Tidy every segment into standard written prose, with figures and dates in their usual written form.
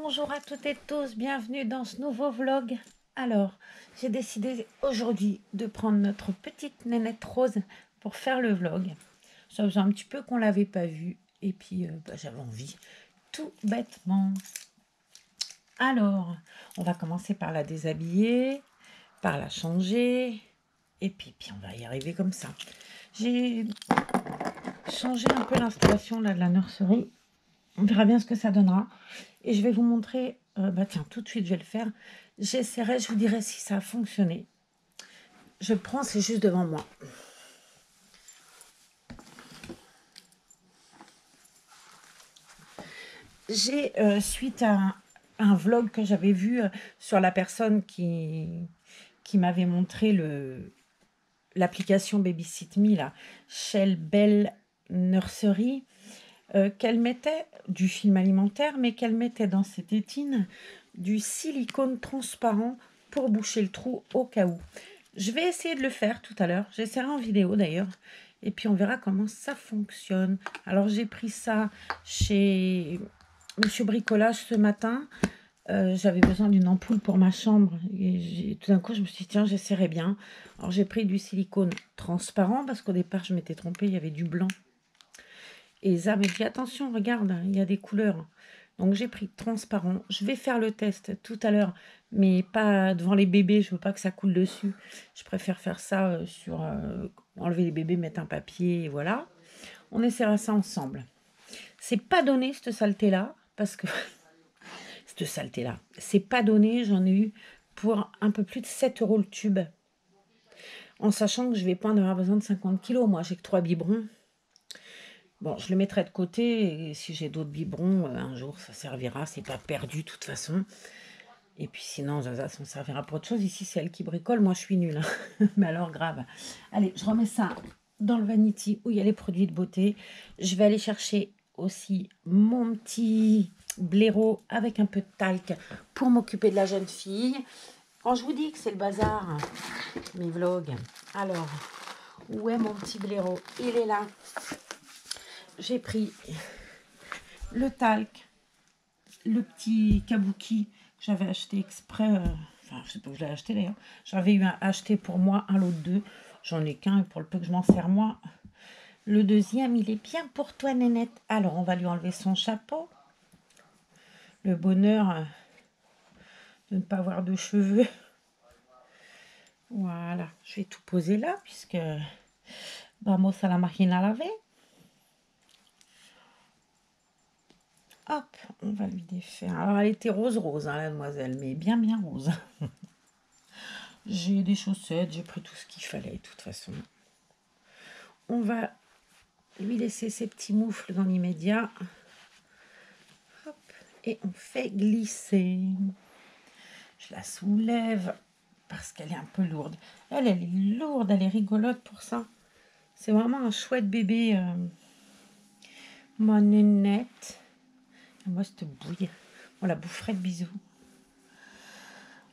Bonjour à toutes et tous, bienvenue dans ce nouveau vlog. Alors, j'ai décidé aujourd'hui de prendre notre petite nénette rose pour faire le vlog. Ça faisait un petit peu qu'on l'avait pas vue et puis j'avais envie, tout bêtement. Alors, on va commencer par la déshabiller, par la changer et puis on va y arriver comme ça. J'ai changé un peu l'installation là de la nurserie. On verra bien ce que ça donnera. Et je vais vous montrer, tiens, tout de suite, je vais le faire. J'essaierai, je vous dirai si ça a fonctionné. Je prends, c'est juste devant moi. J'ai, suite à un vlog que j'avais vu sur la personne qui m'avait montré l'application Babysit Me, là, Shell Bell Nursery, qu'elle mettait du film alimentaire, mais qu'elle mettait dans ses tétines du silicone transparent pour boucher le trou au cas où. Je vais essayer de le faire tout à l'heure. J'essaierai en vidéo d'ailleurs. Et puis on verra comment ça fonctionne. Alors j'ai pris ça chez Monsieur Bricolage ce matin. J'avais besoin d'une ampoule pour ma chambre. Et tout d'un coup, je me suis dit, tiens, j'essaierai bien. Alors j'ai pris du silicone transparent parce qu'au départ, je m'étais trompée. Il y avait du blanc. Et ça m'a dit, attention, regarde, il y a des couleurs. Donc j'ai pris transparent. Je vais faire le test tout à l'heure, mais pas devant les bébés. Je veux pas que ça coule dessus. Je préfère faire ça sur enlever les bébés, mettre un papier, et voilà. On essaiera ça ensemble. C'est pas donné cette saleté là, parce que cette saleté là, c'est pas donné. J'en ai eu pour un peu plus de 7 € le tube, en sachant que je vais pas en avoir besoin de 50 kilos. Moi, j'ai que 3 biberons. Bon, je le mettrai de côté et si j'ai d'autres biberons, un jour ça servira, c'est pas perdu de toute façon. Et puis sinon, ça s'en servira pour autre chose. Ici, c'est elle qui bricole, moi je suis nulle. Mais alors grave. Allez, je remets ça dans le vanity où il y a les produits de beauté. Je vais aller chercher aussi mon petit blaireau avec un peu de talc pour m'occuper de la jeune fille. Quand je vous dis que c'est le bazar, mes vlogs, alors, où est mon petit blaireau? Il est là. J'ai pris le talc, le petit kabuki que j'avais acheté exprès, enfin je sais pas où je l'ai acheté d'ailleurs, j'avais eu acheté pour moi un lot de 2, j'en ai qu'un et pour le peu que je m'en sers moi, le deuxième il est bien pour toi nénette. Alors on va lui enlever son chapeau, le bonheur de ne pas avoir de cheveux, voilà, je vais tout poser là puisque vamos a la machine à laver. Hop, on va lui défaire. Alors, elle était rose-rose, hein, la demoiselle, mais bien rose. J'ai des chaussettes, j'ai pris tout ce qu'il fallait, de toute façon. On va lui laisser ses petits moufles dans l'immédiat. Hop, et on fait glisser. Je la soulève parce qu'elle est un peu lourde. Elle est lourde, elle est rigolote pour ça. C'est vraiment un chouette bébé. Mon nénette. Moi, je te bouille. On la boufferait de bisous.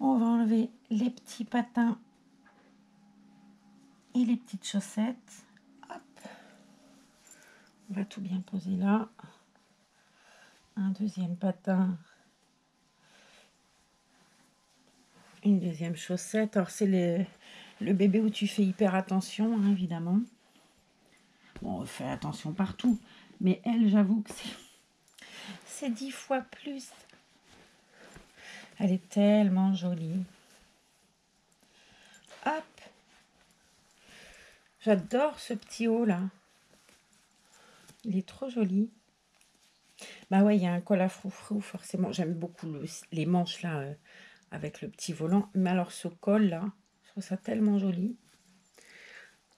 On va enlever les petits patins et les petites chaussettes. Hop. On va tout bien poser là. Un deuxième patin. Une deuxième chaussette. Alors, c'est le bébé où tu fais hyper attention, hein, évidemment. Bon, on fait attention partout. Mais elle, j'avoue que c'est 10 fois plus. Elle est tellement jolie. Hop. J'adore ce petit haut là. Il est trop joli. Bah ouais, il y a un col à froufrou, forcément. J'aime beaucoup les manches là, avec le petit volant. Mais alors ce col là, je trouve ça tellement joli.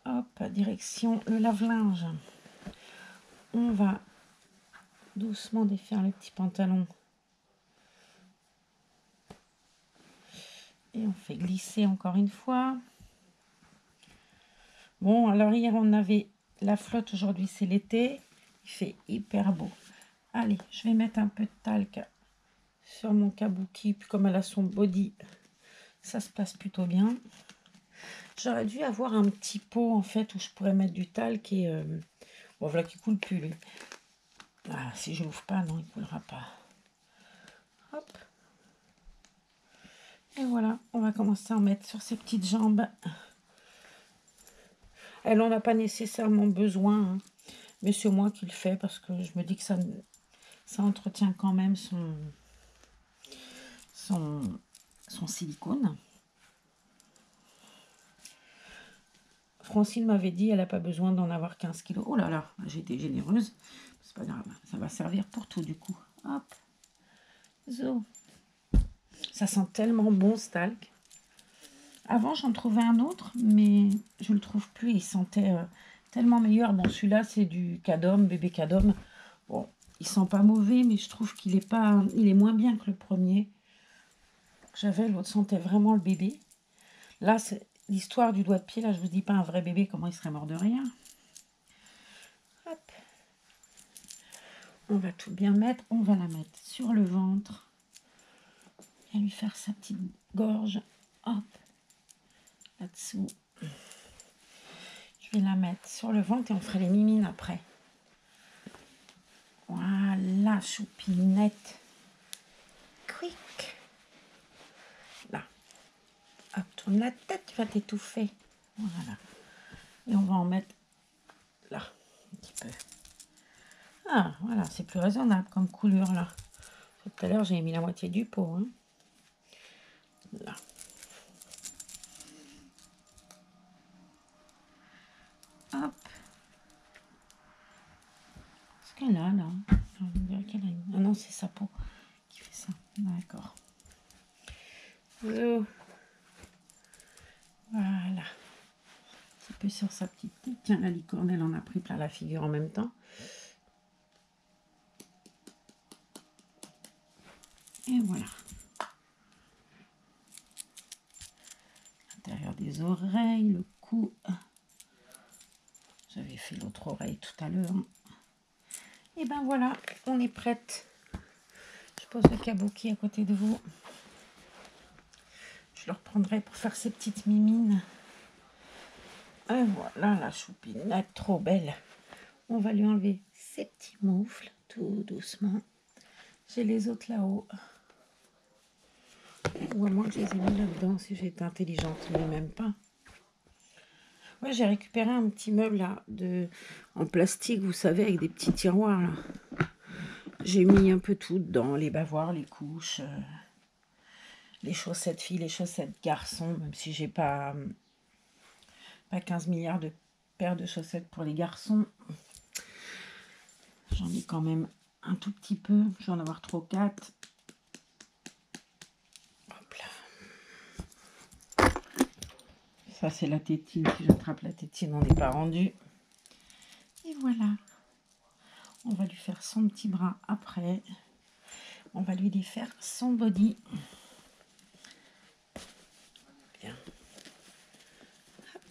Hop, direction le lave-linge. On va doucement défaire le petit pantalon. Et on fait glisser encore une fois. Bon, alors hier on avait la flotte, aujourd'hui c'est l'été. Il fait hyper beau. Allez, je vais mettre un peu de talc sur mon kabuki. Puis comme elle a son body, ça se passe plutôt bien. J'aurais dû avoir un petit pot en fait où je pourrais mettre du talc et... bon voilà qui coule plus lui. Ah, si je l'ouvre pas, non il coulera pas. Hop. Et voilà, on va commencer à en mettre sur ses petites jambes. Elle n'en a pas nécessairement besoin, hein, mais c'est moi qui le fais parce que je me dis que ça entretient quand même son silicone. Francine m'avait dit elle n'a pas besoin d'en avoir 15 kilos. Oh là là, j'ai été généreuse. C'est pas grave, ça va servir pour tout du coup. Hop. Zo. Ça sent tellement bon ce talc. Avant j'en trouvais un autre, mais je le trouve plus. Il sentait tellement meilleur. Bon, celui-là c'est du Cadom, bébé Cadom. Bon, il sent pas mauvais, mais je trouve qu'il est pas, il est moins bien que le premier. J'avais, l'autre sentait vraiment le bébé. Là, c'est l'histoire du doigt de pied. Là, je vous dis pas un vrai bébé, comment il serait mort de rien. Hop. On va tout bien mettre. On va la mettre sur le ventre. Bien lui faire sa petite gorge. Hop. Là-dessous. Je vais la mettre sur le ventre et on fera les mimines après. Voilà, choupinette. Quick. Là. Hop, tourne la tête, tu vas t'étouffer. Voilà. Et on va en mettre là, un petit peu. Ah, voilà, c'est plus raisonnable comme couleur là. Tout à l'heure, j'ai mis la moitié du pot. Hein. Là. Hop. Ce qu'elle a là. On dirait qu'elle a une... Ah non, c'est sa peau qui fait ça. D'accord. Voilà. Un petit peu sur sa petite tête. Tiens, la licorne, elle en a pris plein la figure en même temps. Et voilà. L'intérieur des oreilles, le cou. J'avais fait l'autre oreille tout à l'heure. Et ben voilà, on est prête. Je pose le kabuki à côté de vous. Je le reprendrai pour faire ses petites mimines. Et voilà la choupinette, trop belle. On va lui enlever ses petits moufles, tout doucement. J'ai les autres là-haut. Ou à moins que je les ai mis là-dedans, si j'ai été intelligente, mais même pas. Ouais, j'ai récupéré un petit meuble là, en plastique, vous savez, avec des petits tiroirs. Là. J'ai mis un peu tout dedans, les bavoirs, les couches, les chaussettes filles, les chaussettes garçons, même si j'ai pas 15 milliards de paires de chaussettes pour les garçons. J'en ai quand même un tout petit peu, je vais en avoir 3 ou 4. Hop là. Ça c'est la tétine, si j'attrape la tétine, on n'est pas rendu. Et voilà. On va lui faire son petit bras après. On va lui défaire son body. Bien. Hop.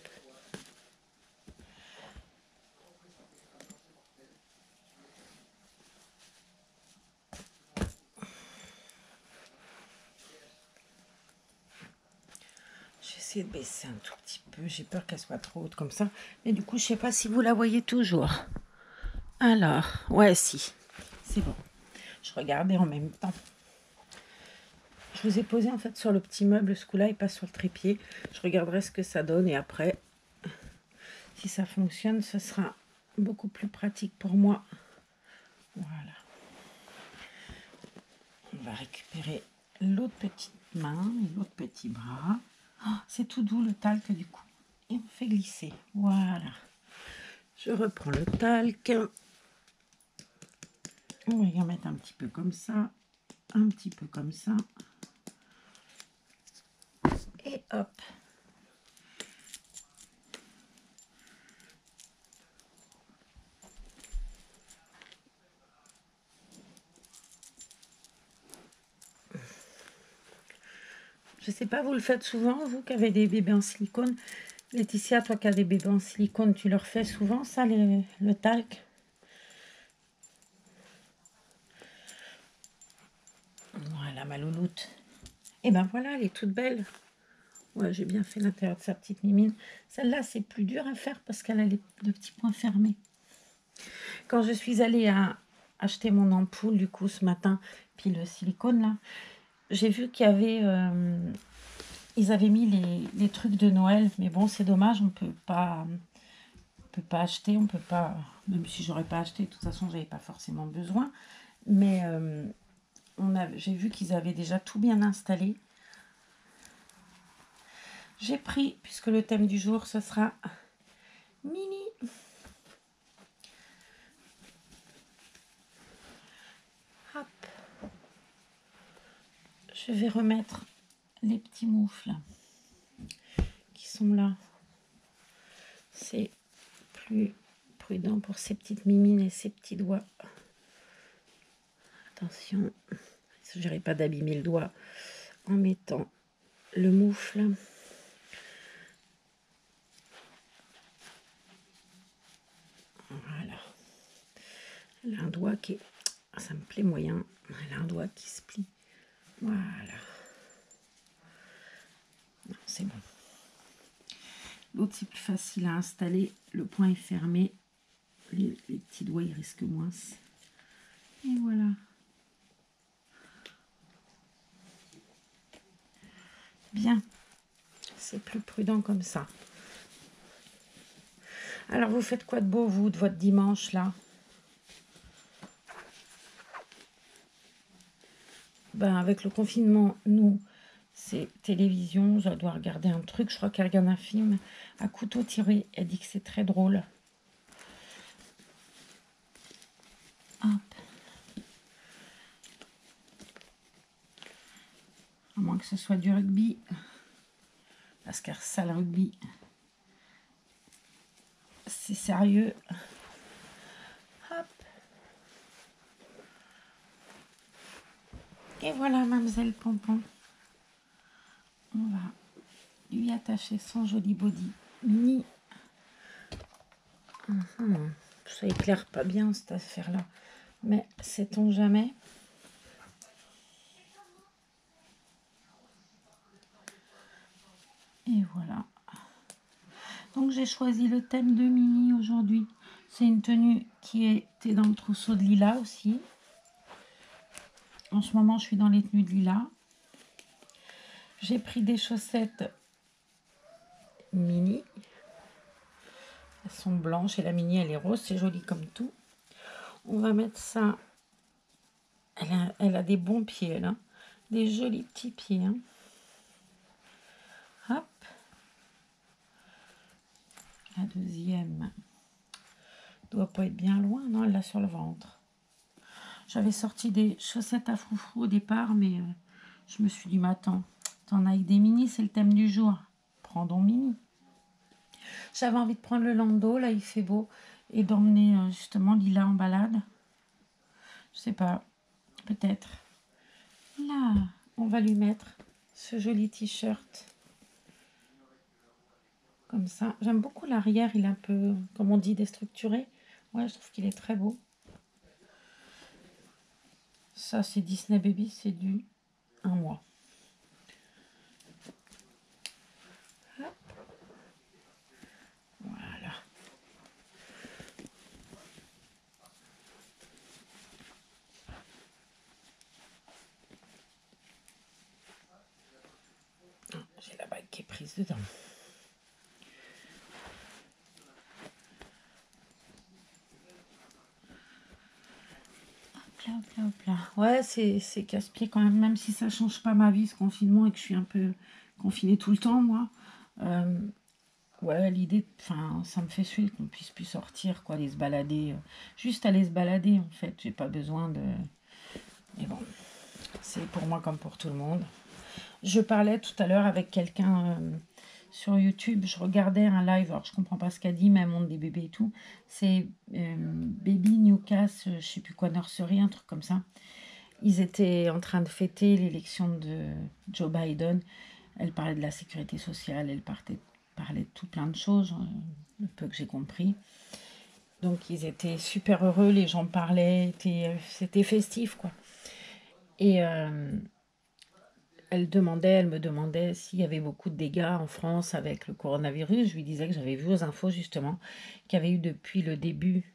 J'essaie de baisser un tout petit peu. J'ai peur qu'elle soit trop haute comme ça. Mais du coup, je sais pas si vous la voyez toujours. Alors, ouais, si. C'est bon. Je regardais en même temps. Je vous ai posé en fait sur le petit meuble ce coup-là et pas sur le trépied. Je regarderai ce que ça donne et après, si ça fonctionne, ce sera beaucoup plus pratique pour moi. Voilà. On va récupérer l'autre petite main et l'autre petit bras. Oh, c'est tout doux le talc du coup. Et on fait glisser. Voilà. Je reprends le talc. On va y en mettre un petit peu comme ça. Un petit peu comme ça. Et hop. Je sais pas, vous le faites souvent, vous qui avez des bébés en silicone. Laetitia, toi qui as des bébés en silicone, tu leur fais souvent ça, le talc? Voilà, ma louloute. Et ben voilà, elle est toute belle. Ouais, j'ai bien fait l'intérieur de sa petite mimine. Celle-là, c'est plus dur à faire parce qu'elle a le petit point fermé. Quand je suis allée acheté mon ampoule du coup ce matin, puis le silicone là. J'ai vu qu'il y avait, ils avaient mis les trucs de Noël, mais bon c'est dommage, on peut pas acheter, on peut pas, même si j'aurais pas acheté, de toute façon j'avais pas forcément besoin, mais j'ai vu qu'ils avaient déjà tout bien installé. J'ai pris, puisque le thème du jour ce sera mini. Hop. Je vais remettre les petits moufles qui sont là. C'est plus prudent pour ces petites mimines et ces petits doigts. Attention, il ne s'agirait pas d'abîmer le doigt en mettant le moufle. Voilà. Elle a un doigt qui est... Ça me plaît moyen. Elle a un doigt qui se plie. Voilà. C'est bon. L'autre, c'est plus facile à installer. Le point est fermé. Les petits doigts, ils risquent moins. Et voilà. Bien. C'est plus prudent comme ça. Alors, vous faites quoi de beau, vous, de votre dimanche, là? Ben, avec le confinement, nous, c'est télévision. Je dois regarder un truc. Je crois qu'elle regarde un film à couteau tiré. Elle dit que c'est très drôle. Hop. À moins que ce soit du rugby. Parce que ça, le rugby, c'est sérieux. Hop. Et voilà, mademoiselle Pompon. On va lui attacher son joli body mini. Ça éclaire pas bien cette affaire-là. Mais sait-on jamais? Et voilà. Donc j'ai choisi le thème de Mimi aujourd'hui. C'est une tenue qui était dans le trousseau de Lila aussi. En ce moment, je suis dans les tenues de Lila. J'ai pris des chaussettes Mini. Elles sont blanches et la Mini, elle est rose. C'est joli comme tout. On va mettre ça. Elle a des bons pieds, elle. Hein. Des jolis petits pieds. Hein. Hop. La deuxième doit pas être bien loin. Non, elle l'a sur le ventre. J'avais sorti des chaussettes à froufrou au départ, mais je me suis dit, mais attends, t'en as avec des mini, c'est le thème du jour. Prends donc mini. J'avais envie de prendre le landau, là il fait beau, et d'emmener justement Lila en balade. Je sais pas, peut-être. Là, on va lui mettre ce joli t-shirt. Comme ça. J'aime beaucoup l'arrière, il est un peu, comme on dit, déstructuré. Ouais, je trouve qu'il est très beau. Ça, c'est Disney Baby, c'est du 1 mois. Hop. Voilà. Oh, j'ai la bague qui est prise dedans. Hop là. Ouais, c'est casse-pied quand même si ça change pas ma vie, ce confinement, et que je suis un peu confinée tout le temps, moi. Ouais, l'idée, enfin, ça me fait suer qu'on puisse plus sortir, quoi, aller se balader. Juste aller se balader, en fait. J'ai pas besoin de... Mais bon, c'est pour moi comme pour tout le monde. Je parlais tout à l'heure avec quelqu'un sur YouTube. Je regardais un live, alors je comprends pas ce qu'elle dit, mais elle montre des bébés et tout. C'est Baby Newcastle, je sais plus quoi, nursery, un truc comme ça. Ils étaient en train de fêter l'élection de Joe Biden. Elle parlait de la sécurité sociale, elle parlait de tout plein de choses, le peu que j'ai compris. Donc ils étaient super heureux, les gens parlaient, c'était festif, quoi. Et elle me demandait s'il y avait beaucoup de dégâts en France avec le coronavirus. Je lui disais que j'avais vu aux infos justement qu'il y avait eu depuis le début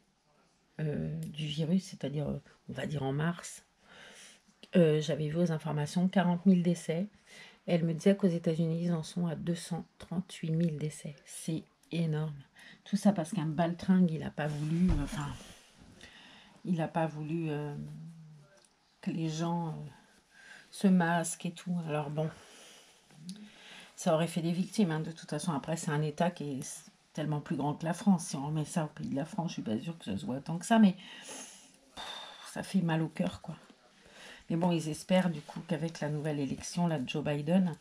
du virus, c'est-à-dire, on va dire en mars, j'avais vu aux informations 40 000 décès. Elle me disait qu'aux États-Unis, ils en sont à 238 000 décès. C'est énorme. Tout ça parce qu'un baltringue, il n'a pas voulu, il n'a pas voulu que les gens se masquent et tout. Alors bon, ça aurait fait des victimes. Hein. De toute façon, après, c'est un État qui est tellement plus grand que la France. Si on remet ça au pays de la France, je suis pas sûre que ça se voit tant que ça, mais ça fait mal au cœur, quoi. Mais bon, ils espèrent du coup qu'avec la nouvelle élection, là, de Joe Biden,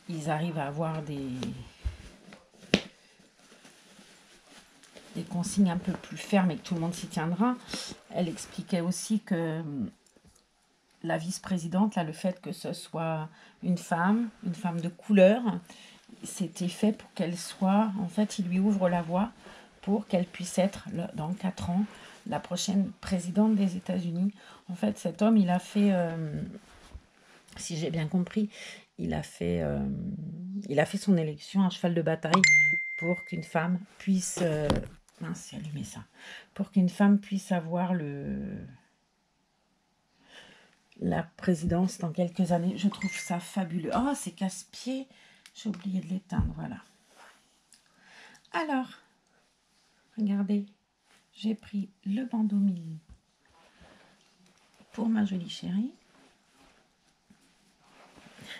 ils arrivent à avoir des consignes un peu plus fermes et que tout le monde s'y tiendra. Elle expliquait aussi que la vice-présidente, là, le fait que ce soit une femme de couleur, c'était fait pour qu'elle soit, en fait, il lui ouvre la voie pour qu'elle puisse être, dans 4 ans, la prochaine présidente des États-Unis. En fait, cet homme, il a fait, si j'ai bien compris, il a fait son élection à cheval de bataille pour qu'une femme puisse... mince, allumer ça. Pour qu'une femme puisse avoir la présidence dans quelques années. Je trouve ça fabuleux. Oh, c'est casse-pied. J'ai oublié de l'éteindre, voilà. Alors, regardez, j'ai pris le bandeau mini pour ma jolie chérie.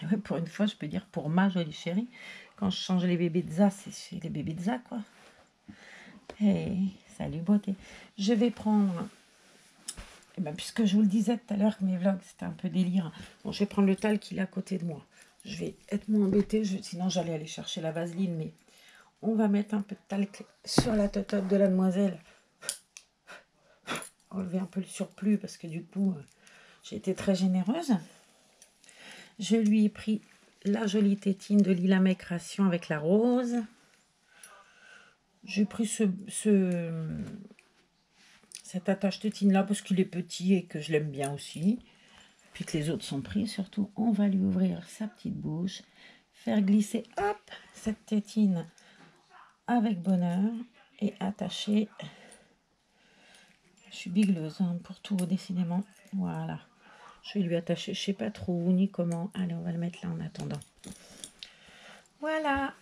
Ouais, pour une fois, je peux dire pour ma jolie chérie. Quand je change les bébés de Za, c'est chez les bébés de Za, quoi. Hey, salut beauté. Je vais prendre... Eh ben, puisque je vous le disais tout à l'heure que mes vlogs, c'était un peu délire. Bon, je vais prendre le talc qu'il est à côté de moi. Je vais être moins embêtée, sinon j'allais aller chercher la vaseline, mais on va mettre un peu de talc sur la totote de la demoiselle. Enlever un peu le surplus parce que du coup, j'ai été très généreuse. Je lui ai pris la jolie tétine de Lila Création avec la rose. J'ai pris cet attache tétine là parce qu'il est petit et que je l'aime bien aussi. Puis que les autres sont pris. Surtout, on va lui ouvrir sa petite bouche. Faire glisser, hop, cette tétine avec bonheur. Et attacher. Je suis bigleuse hein, pour tout, décidément. Voilà. Je vais lui attacher, je sais pas trop où ni comment. Allez, on va le mettre là en attendant. Voilà.